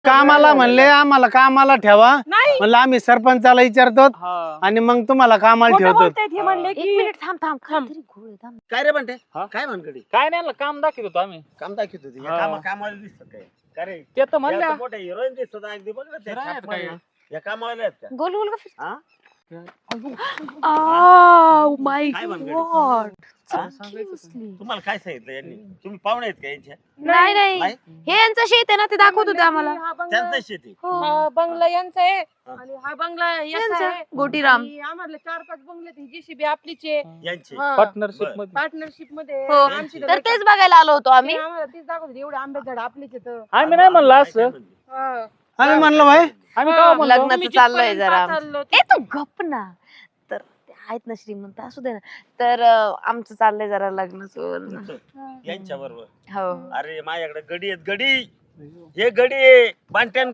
कामाला म्हणले आम्हाला कामाला ठेवा म्हणलं आम्ही सरपंचाला विचारतो आणि मग तुम्हाला कामाला ठेवतो. काय रे म्हणते काय म्हणकडी काय नाही काम दाखवत होतो आम्ही. काम दाखवत होती कामाला दिसत काय काय रे ते तर म्हणलं मोठे हिरोईन दिसतो अगदी बघ ना त्या छाप मध्ये. या कामाला आहेत का गोल गोल हा? माय काय भानगड? गॉड तुम्हाला काय सांगितलं यांनी तुम्ही पाहुणे आहेत का यांच्या नाही नाही नाही? हे यांचं शेत आहे ना ते दाखवत होते आम्हाला त्यांचं शेती हा बंगला यांचा आहे हा. आणि हा बंगला याचा यांचं, आहे गोटीराम. आणि आम्हाला 4-5 बंगले जीसीबी आपलीच आहे यांची पार्टनरशिप मध्ये. पार्टनरशिप मध्ये हो. आमची तर तेच बघायला आलो होतो आम्ही. आम्हाला तीच दाखवत होती, एवढे आंबे झाड आपलीच आहेत. आम्ही नाही म्हणलं असं. हा. आम्ही म्हणलं भाई आम्ही काय म्हणलो लग्नाचं तुम्ही चाललंय जिथपर्यंत जरा. चाललो ए तू गप ना. तर ते आहेत ना श्रीमंत असू दे ना. तर आमचं चाललंय जरा लग्नाचं. यांच्या बरोबर हो अरे माझ्याकडे गडी आहेत गडी हे गडी आहे बांट्यान